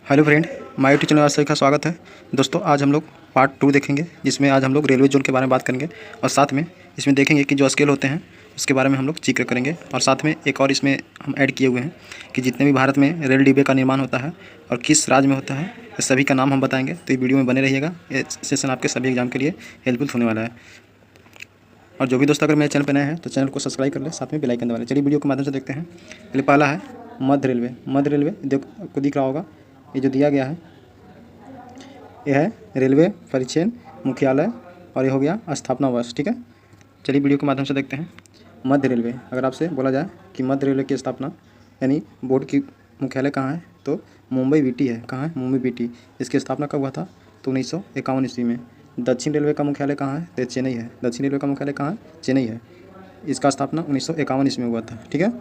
Hello friend, my YouTube channel में आप सभी का स्वागत है। दोस्तों, आज हम लोग पार्ट 2 देखेंगे, जिसमें आज हम लोग रेलवे जोन के बारे में बात करेंगे और साथ में इसमें देखेंगे कि जो स्केल होते हैं उसके बारे में हम लोग जिक्र करेंगे। और साथ में एक और इसमें हम ऐड किए हुए हैं कि जितने भी भारत में रेल डिब्बे का निर्माण होता है और किस राज्य में होता है, ये सभी का नाम हम बताएंगे। तो ये वीडियो में बने रहिएगा, ये सेशन आपके सभी एग्जाम के लिए हेल्पफुल होने वाला है। और जो भी दोस्त अगर मेरे चैनल पर नए हैं तो चैनल को सब्सक्राइब कर ले, साथ में बेल आइकन दबा लें। चलिए वीडियो के माध्यम से देखते हैं। पहले पहला है मध्य रेलवे। मध्य रेलवे आपको दिख रहा होगा, ये जो दिया गया है यह है रेलवे परिक्षेत्र मुख्यालय और ये हो गया स्थापना वर्ष। ठीक है, चलिए वीडियो के माध्यम से देखते हैं। मध्य रेलवे, अगर आपसे बोला जाए कि मध्य रेलवे की स्थापना यानी बोर्ड की मुख्यालय कहाँ है, तो मुंबई वीटी है। कहाँ है? मुंबई वीटी। इसकी स्थापना कब हुआ था? तो 1951 ईस्वी में। दक्षिण रेलवे का मुख्यालय कहाँ है? तो चेन्नई है। दक्षिण रेलवे का मुख्यालय कहाँ है? चेन्नई है। इसका स्थापना 1951 ईस्वी में हुआ था। ठीक है।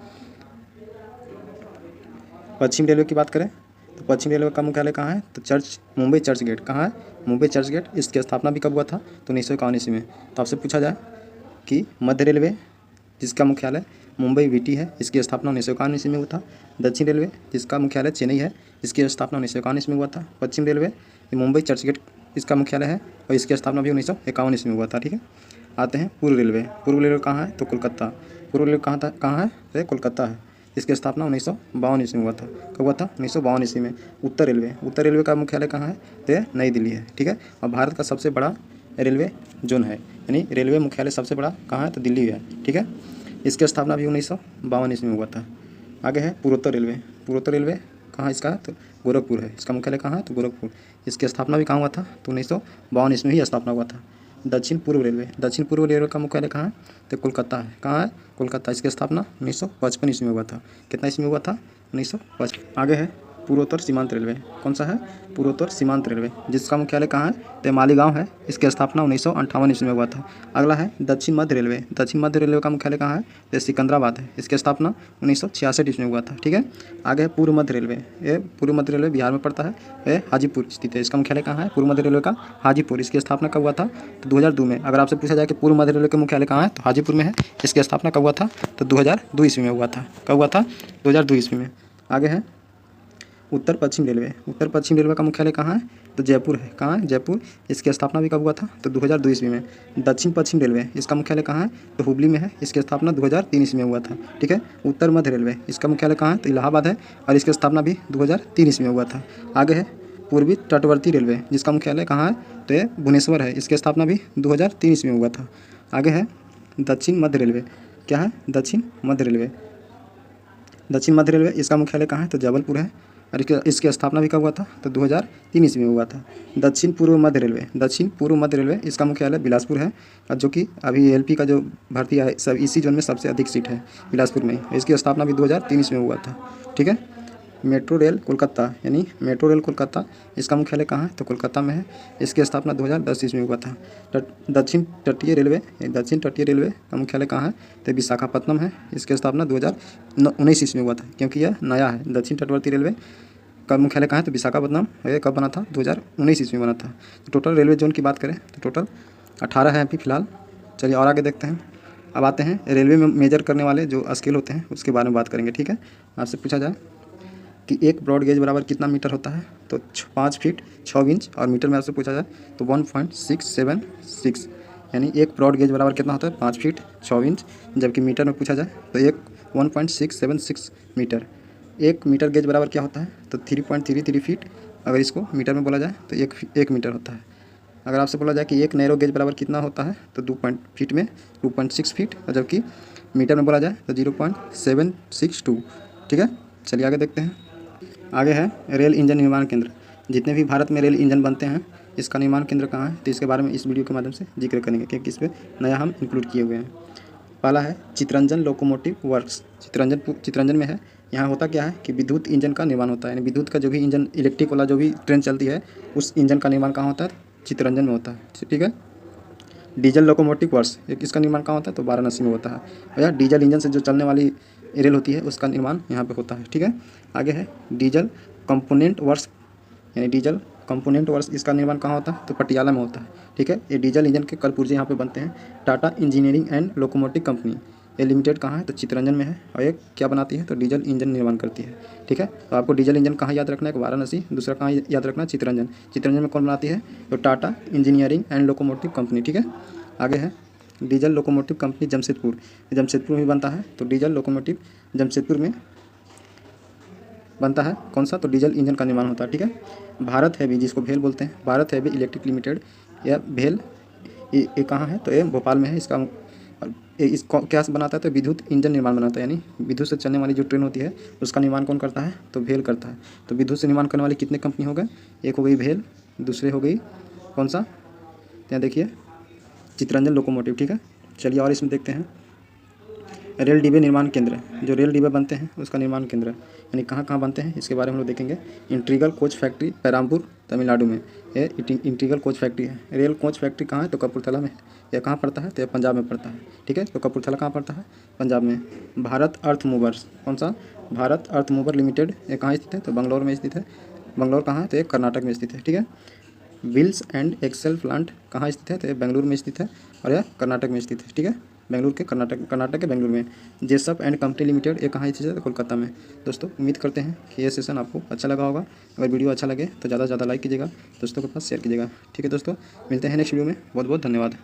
पश्चिम रेलवे की बात करें तो पश्चिम रेलवे का मुख्यालय कहाँ है? तो मुंबई चर्च गेट। कहाँ है? मुंबई चर्च गेट। इसकी स्थापना भी कब हुआ था? तो 1951 ईस्वी में। तो आपसे पूछा जाए कि मध्य रेलवे जिसका मुख्यालय मुंबई वीटी है, इसकी स्थापना 1951 ईस्वी में हुआ था। दक्षिण रेलवे जिसका मुख्यालय चेन्नई है, इसकी स्थापना 1951 ईस्वी में हुआ था। पश्चिम रेलवे मुंबई चर्च गेट इसका मुख्यालय है और इसकी स्थापना भी 1951 ईस्वी में हुआ था। ठीक है। आते हैं पूर्व रेलवे। पूर्व रेलवे कहाँ है? तो कोलकाता। पूर्व रेलवे कहाँ है? तो कोलकाता है। इसकी स्थापना 1952 ईस्वी में हुआ था। कब हुआ था? 1952 ईस्वी में। उत्तर रेलवे। उत्तर रेलवे का मुख्यालय कहाँ है? तो नई दिल्ली है। ठीक है। और भारत का सबसे बड़ा रेलवे जोन है, यानी रेलवे मुख्यालय सबसे बड़ा कहाँ है? तो दिल्ली है। ठीक है। इसकी स्थापना भी 1952 ईस्वी में हुआ था। आगे है पूर्वोत्तर रेलवे। पूर्वोत्तर रेलवे कहाँ इसका? तो गोरखपुर है। इसका मुख्यालय कहाँ है? तो गोरखपुर। इसकी स्थापना भी कहाँ हुआ था? तो 1952 ईस्वी में ही स्थापना हुआ था। दक्षिण पूर्व रेलवे। दक्षिण पूर्व रेलवे का मुख्यालय कहाँ है? तो कोलकाता है। कहाँ है? कोलकाता। इसकी स्थापना 1955 ईस्वी में हुआ था। कितना ईस्वी में हुआ था? 1955। आगे है पूर्वोत्तर सीमांत रेलवे। कौन सा है? पूर्वोत्तर सीमांत रेलवे, जिसका मुख्यालय कहाँ है? तो मालीगांव है। इसकी स्थापना 1958 ईस्वी में हुआ था। अगला है दक्षिण मध्य रेलवे। दक्षिण मध्य रेलवे का मुख्यालय कहाँ है? तो सिकंदराबाद है। इसकी स्थापना 1966 ईस्वी में हुआ था। ठीक है। आगे है पूर्व मध्य रेलवे। ये पूर्व मध्य रेलवे बिहार में पड़ता है, ये हाजीपुर स्थित है। इसका मुख्यालय कहाँ है? पूर्व मध्य रेलवे का हाजीपुर। इसकी स्थापना कब हुआ था? तो 2002 में। अगर आपसे पूछा जाए कि पूर्व मध्य रेलवे का मुख्यालय कहाँ है, तो हाजीपुर में है। इसकी स्थापना कब हुआ था? तो 2002 ईस्वी में हुआ था। कब हुआ था? 2002 ईस्वी में। आगे है उत्तर पश्चिम रेलवे। उत्तर पश्चिम रेलवे का मुख्यालय कहाँ है? तो जयपुर है। कहाँ है? जयपुर। इसकी स्थापना भी कब हुआ था? तो 2002 ईस्वी में। दक्षिण पश्चिम रेलवे, इसका मुख्यालय कहाँ है? तो हुबली में है। इसकी स्थापना 2003 ईस्वी में हुआ था। ठीक है। उत्तर मध्य रेलवे, इसका मुख्यालय कहाँ है? तो इलाहाबाद है और इसकी स्थापना भी 2003 ईस्वी में हुआ था। आगे है पूर्वी तटवर्ती रेलवे, जिसका मुख्यालय कहाँ है? तो ये भुवनेश्वर है। इसकी स्थापना भी 2003 ईस्वी में हुआ था। आगे है दक्षिण मध्य रेलवे। क्या है? दक्षिण मध्य रेलवे। दक्षिण मध्य रेलवे, इसका मुख्यालय कहाँ है? तो जबलपुर है और इसकी स्थापना भी कब हुआ था? तो 2003 ईस्वी में हुआ था। दक्षिण पूर्व मध्य रेलवे। दक्षिण पूर्व मध्य रेलवे, इसका मुख्यालय बिलासपुर है और जो कि अभी एलपी का जो भर्ती है सब इसी जोन में सबसे अधिक सीट है बिलासपुर में। इसकी स्थापना भी 2003 ईस्वी में हुआ था। ठीक है। मेट्रो रेल कोलकाता, यानी मेट्रो रेल कोलकाता, इसका मुख्यालय कहाँ है? तो कोलकाता में है। इसकी स्थापना 2010 ईस्वी में हुआ था। दक्षिण तटीय रेलवे। दक्षिण तटीय रेलवे का मुख्यालय कहाँ है? तो विशाखापट्टनम है। इसकी स्थापना 2019 ईस्वी में हुआ था, क्योंकि यह नया है। दक्षिण तटवर्ती रेलवे का मुख्यालय कहाँ है? तो विशाखापट्टनम। ये कब बना था? 2019 ईस्वी में बना था। तो टोटल रेलवे जोन की बात करें तो टोटल 18 है अभी फिलहाल। चलिए और आगे देखते हैं। अब आते हैं रेलवे में मेजर करने वाले जो स्केल होते हैं उसके बारे में बात करेंगे। ठीक है। आपसे पूछा जाए कि एक ब्रॉड गेज बराबर कितना मीटर होता है, तो 5 फीट 6 इंच। और मीटर में आपसे पूछा जाए तो 1.676, यानी एक ब्रॉड गेज बराबर कितना होता है? 5 फीट 6 इंच। जबकि मीटर में पूछा जाए तो 1.676 मीटर। एक मीटर गेज बराबर क्या होता है? तो 3.33 फीट। अगर इसको मीटर में बोला जाए तो एक मीटर होता है। अगर आपसे बोला जाए कि एक नैरो गेज बराबर कितना होता है, तो 2 फीट में 2.6 फीट। और जबकि मीटर में बोला जाए तो 0.762। ठीक है। चलिए आगे देखते हैं। आगे है रेल इंजन निर्माण केंद्र। जितने भी भारत में रेल इंजन बनते हैं, इसका निर्माण केंद्र कहाँ है? तो इसके बारे में इस वीडियो के माध्यम से जिक्र करेंगे, क्योंकि इस पर नया हम इंक्लूड किए हुए हैं। पहला है चितरंजन लोकोमोटिव वर्क्स। चितरंजन में है। यहाँ होता क्या है कि विद्युत इंजन का निर्माण होता है, यानी विद्युत का जो भी इंजन, इलेक्ट्रिक वाला जो भी ट्रेन चलती है, उस इंजन का निर्माण कहाँ होता है? चितरंजन में होता है। ठीक है। डीजल लोकोमोटिव वर्क्स, इसका निर्माण कहाँ होता है? तो वाराणसी में होता है। भैया डीजल इंजन से जो चलने वाली रेल होती है उसका निर्माण यहाँ पे होता है। ठीक है। आगे है डीजल कंपोनेंट वर्क्स, यानी डीजल कंपोनेंट वर्क्स, इसका निर्माण कहाँ होता है? तो पटियाला में होता है। ठीक है। ये डीजल इंजन के कल पुर्जे यहाँ पे बनते हैं। Tata engineering and locomotive company, ये लिमिटेड कहाँ है, तो चित्तरंजन में है। और ये क्या बनाती है, तो डीजल इंजन निर्माण करती है। ठीक है, तो आपको डीजल इंजन कहाँ याद रखना है, वाराणसी, दूसरा कहाँ याद रखना है, चित्तरंजन। चित्तरंजन में कौन बनाती है, तो Tata engineering and locomotive company. ठीक है, आगे है diesel locomotive company Jamshedpur, Jamshedpur में बनता है। तो डीजल लोकोमोटिव जमशेदपुर में बनता है कौन सा, तो डीजल इंजन का निर्माण होता है। ठीक है, भारत हैवी, जिसको भेल बोलते हैं, भारत हैवी इलेक्ट्रिक लिमिटेड, यह भेल ये कहाँ है, तो ये भोपाल में है। इसका इसको क्या बनाता है, तो विद्युत इंजन निर्माण बनाता है, यानी विद्युत से चलने वाली जो ट्रेन होती है उसका निर्माण कौन करता है, तो भेल करता है। तो विद्युत से निर्माण करने वाली कितने कंपनी हो गए, एक हो गई भेल, दूसरे हो गई कौन सा, यहाँ देखिए चित्तरंजन लोकोमोटिव। ठीक है, चलिए और इसमें देखते हैं रेल डिब्बे निर्माण केंद्र, जो रेल डिब्बे बनते हैं उसका निर्माण केंद्र यानी कहाँ कहाँ बनते हैं, इसके बारे में हम लोग देखेंगे। इंटीग्रल कोच फैक्ट्री पेरामपुर तमिलनाडु में, ये इंटीग्रल कोच फैक्ट्री है। रेल कोच फैक्ट्री कहाँ है, तो कपूरथला में है। यह कहाँ पड़ता है, तो यह पंजाब में पड़ता है। ठीक है, तो कपूरथला कहाँ पड़ता है, पंजाब में। भारत अर्थ मूवर्स, कौन सा, भारत अर्थ मूवर लिमिटेड, ये कहाँ स्थित है, तो बंगलौर में स्थित है। बंगलौर कहाँ है, तो ये कर्नाटक में स्थित है। ठीक है, व्हील्स एंड एक्सेल प्लांट कहाँ स्थित है, तो ये बेंगलुरु में स्थित है और यह कर्नाटक में स्थित है। ठीक है, बेंगलुरु के कर्नाटक के बेंगलुरु में। जेसप एंड कंपनी लिमिटेड, ये कहाँ स्थित है, तो कोलकाता में। दोस्तों उम्मीद करते हैं कि ये सेशन आपको अच्छा लगा होगा। अगर वीडियो अच्छा लगे तो ज़्यादा से ज़्यादा लाइक कीजिएगा, दोस्तों के पास शेयर कीजिएगा। ठीक है दोस्तों, मिलते हैं नेक्स्ट वीडियो में। बहुत बहुत धन्यवाद।